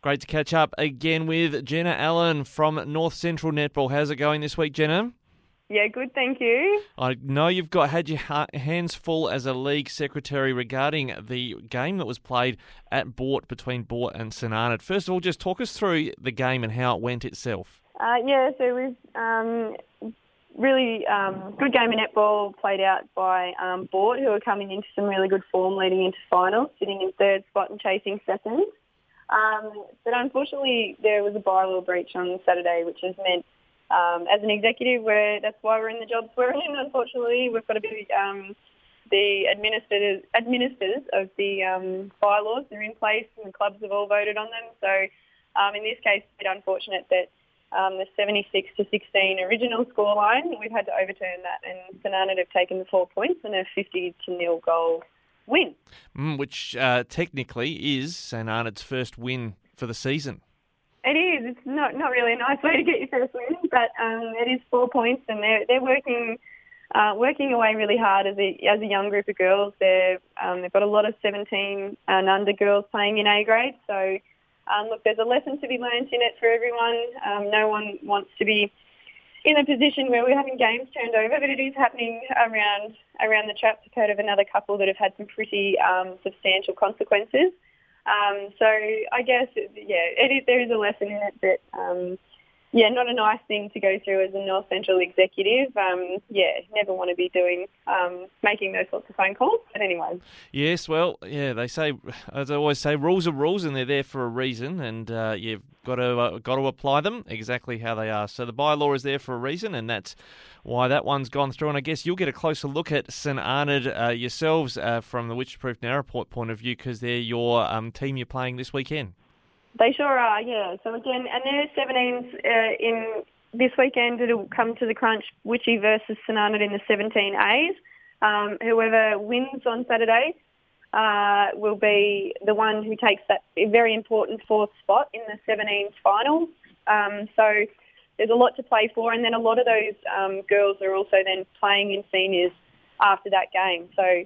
Great to catch up again with Jenna Allen from North Central Netball. How's it going this week, Jenna? Yeah, good, thank you. I know you've had your hands full as a league secretary regarding the game that was played at Bort between Bort and St Arnaud. First of all, just talk us through the game and how it went itself. So it was really good game of netball played out by Bort, who are coming into some really good form leading into finals, sitting in third spot and chasing second. But unfortunately, there was a bylaw breach on Saturday, which has meant as an executive, that's why we're in the jobs we're in. Unfortunately, we've got to be the administrators of the bylaws. They're in place, and the clubs have all voted on them. So, in this case, it's a bit unfortunate that the 76-16 original scoreline, we've had to overturn that, and St Arnaud have taken the 4 points and a 50-0 goal win. Which technically is St Arnaud's first win for the season. It is. It's not really a nice way to get your first win, but it is 4 points, and they're working away really hard as a young group of girls. They've got a lot of 17 and under girls playing in A grade. So look, there's a lesson to be learned in it for everyone. No one wants to be in a position where we're having games turned over, but it is happening around the traps. I've heard of another couple that have had some pretty substantial consequences. So I guess, there is a lesson in it that, not a nice thing to go through as a North Central executive. Never want to be making those sorts of phone calls. But anyway. Yes, well, they say, as I always say, rules are rules and they're there for a reason, and you've got to apply them exactly how they are. So the bylaw is there for a reason, and that's why that one's gone through. And I guess you'll get a closer look at St Arnaud yourselves from the Witch-Proof Narraport point of view, because they're your team you're playing this weekend. They sure are, yeah. So again, and there's 17s in this weekend. It'll come to the crunch, Witchy versus St Arnaud in the 17As. Whoever wins on Saturday will be the one who takes that very important fourth spot in the 17s finals. So there's a lot to play for, and then a lot of those girls are also then playing in seniors after that game. So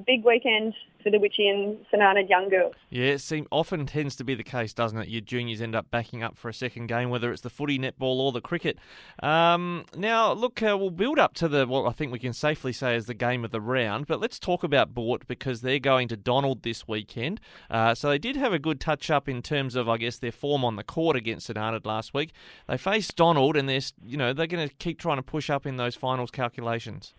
big weekend for the Witchy and St Arnaud young girls. Yeah, it often tends to be the case, doesn't it? Your juniors end up backing up for a second game, whether it's the footy, netball or the cricket. Now, look, we'll build up to what I think we can safely say is the game of the round, but let's talk about Bort, because they're going to Donald this weekend. So they did have a good touch-up in terms of, I guess, their form on the court against St Arnaud last week. They faced Donald, and they're going to keep trying to push up in those finals calculations.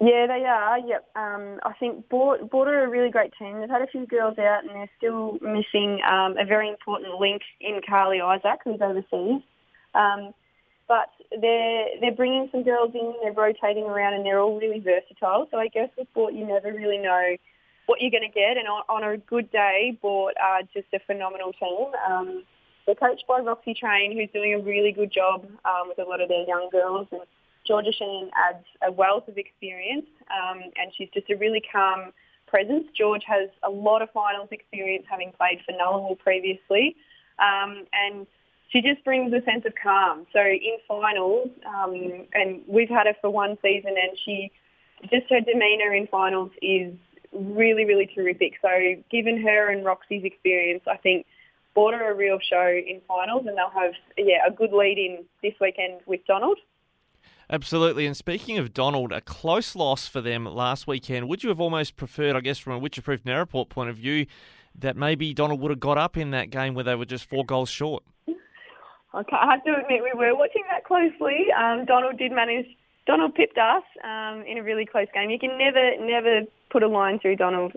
Yeah, they are. Yep. I think Bort are a really great team. They've had a few girls out, and they're still missing a very important link in Carly Isaac, who's overseas. But they're bringing some girls in. They're rotating around, and they're all really versatile. So I guess with Bort, you never really know what you're going to get. And on a good day, Bort are just a phenomenal team. They're coached by Roxy Train, who's doing a really good job with a lot of their young girls. And Georgia Sheen adds a wealth of experience, and she's just a really calm presence. George has a lot of finals experience, having played for Nullarbor previously, and she just brings a sense of calm. So in finals, and we've had her for one season, and her demeanour in finals is really, really terrific. So given her and Roxy's experience, I think Bort are a real show in finals, and they'll have a good lead in this weekend with Donald. Absolutely. And speaking of Donald, a close loss for them last weekend. Would you have almost preferred, I guess, from a Witch-Proof Narraport point of view, that maybe Donald would have got up in that game where they were just 4 goals short? Okay, I have to admit we were watching that closely. Donald pipped us in a really close game. You can never put a line through Donald.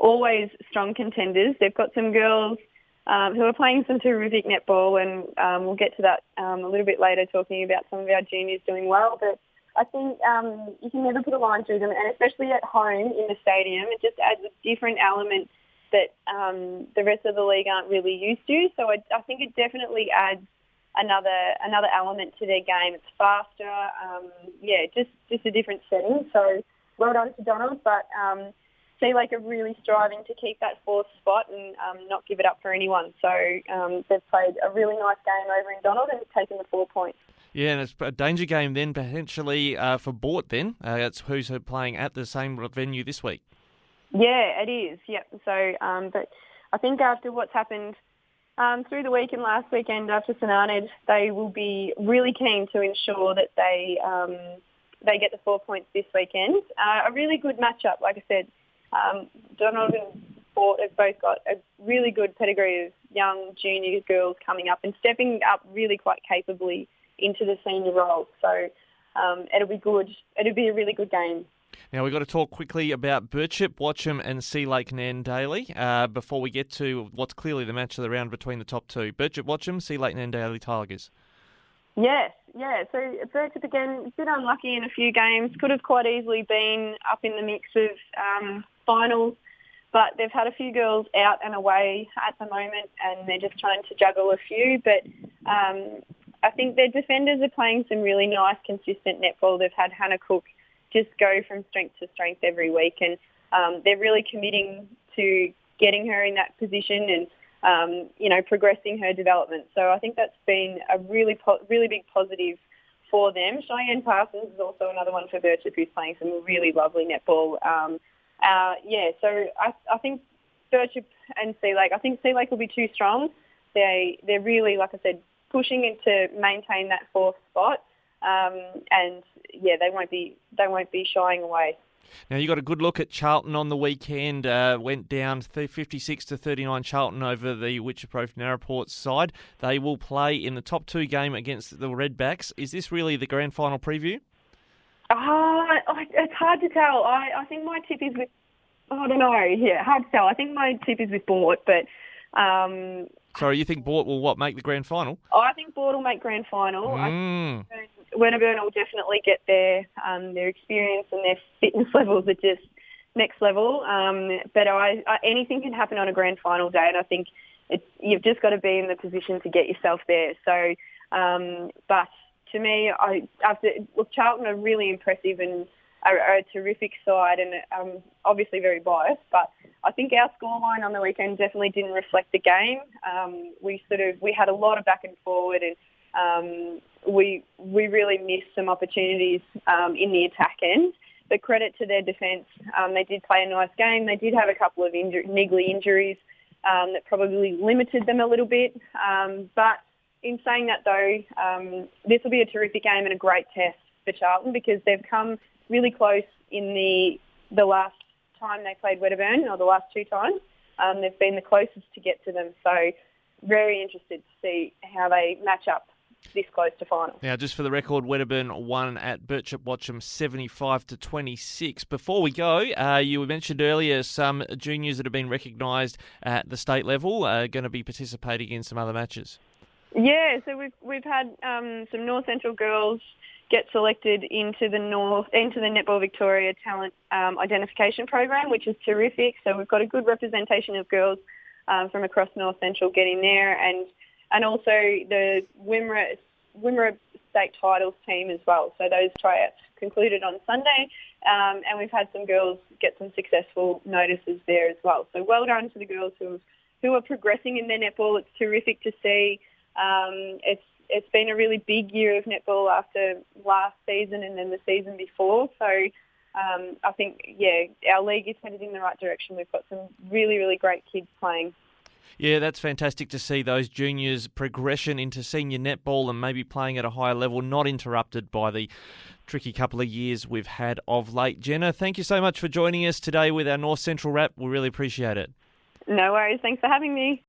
Always strong contenders. They've got some girls who are playing some terrific netball, and we'll get to that a little bit later, talking about some of our juniors doing well. But I think you can never put a line through them, and especially at home in the stadium, it just adds a different element that the rest of the league aren't really used to. So I think it definitely adds another element to their game. It's faster, just a different setting. So well done to Donald, but Sea Lake are really striving to keep that 4th spot and not give it up for anyone. So they've played a really nice game over in Donald and taken the 4 points. Yeah, and it's a danger game then potentially for Bort then. That's who's playing at the same venue this week. Yeah, it is. Yep. So, but I think after what's happened Through the week and last weekend after St Arnaud, they will be really keen to ensure that they get the 4 points this weekend. A really good matchup, like I said. Donald and Port have both got a really good pedigree of young junior girls coming up and stepping up really quite capably into the senior role. So it'll be good. It'll be a really good game. Now, we've got to talk quickly about Birchip, Watcham and Sea Lake Nandaly before we get to what's clearly the match of the round between the top two. Birchip, Watcham, Sea Lake Nandaly Tigers. Yes, yeah. So Birchip, again, a bit unlucky in a few games. Could have quite easily been up in the mix of finals, but they've had a few girls out and away at the moment and they're just trying to juggle a few. But I think their defenders are playing some really nice, consistent netball. They've had Hannah Cook just go from strength to strength every week, and they're really committing to getting her in that position and progressing her development. So I think that's been a really big positive for them. Cheyenne Parsons is also another one for Birchip who's playing some really lovely netball. So I think Birchip and Sea Lake. I think Sea Lake will be too strong. They're really, like I said, pushing it to maintain that fourth spot. They won't be shying away. Now, you got a good look at Charlton on the weekend. Went down 56-39 Charlton over the Whitchapro Narraport side. They will play in the top two game against the Redbacks. Is this really the grand final preview? It's hard to tell. I think my tip is with... I don't know. Yeah, hard to tell. I think my tip is with Bort, but... Sorry, you think Bort will make the grand final? I think Bort will make grand final. I think Wedderburn will definitely get their experience and their fitness levels are just next level. But anything can happen on a grand final day, and I think you've just got to be in the position to get yourself there. So, but to me, Charlton are really impressive and are a terrific side, and I'm obviously very biased, but I think our scoreline on the weekend definitely didn't reflect the game. We had a lot of back and forward, and we really missed some opportunities in the attack end. But credit to their defence, they did play a nice game. They did have a couple of niggly injuries that probably limited them a little bit. But in saying that, though, this will be a terrific game and a great test for Charlton because they've come really close in the last time they played Wedderburn, or the last two times. They've been the closest to get to them. So very interested to see how they match up this close to final. Now, just for the record, Wedderburn won at Birchip Watcham 75-26. Before we go, you mentioned earlier some juniors that have been recognised at the state level are going to be participating in some other matches. Yeah, so we've had some North Central girls get selected into the Netball Victoria Talent Identification Program, which is terrific. So we've got a good representation of girls from across North Central getting there, and also the Wimmera State Titles team as well. So those tryouts concluded on Sunday, and we've had some girls get some successful notices there as well. So well done to the girls who are progressing in their netball. It's terrific to see. It's been a really big year of netball after last season and then the season before. So I think, our league is headed in the right direction. We've got some really, really great kids playing. Yeah, that's fantastic to see those juniors' progression into senior netball and maybe playing at a higher level, not interrupted by the tricky couple of years we've had of late. Jenna, thank you so much for joining us today with our North Central Wrap. We really appreciate it. No worries. Thanks for having me.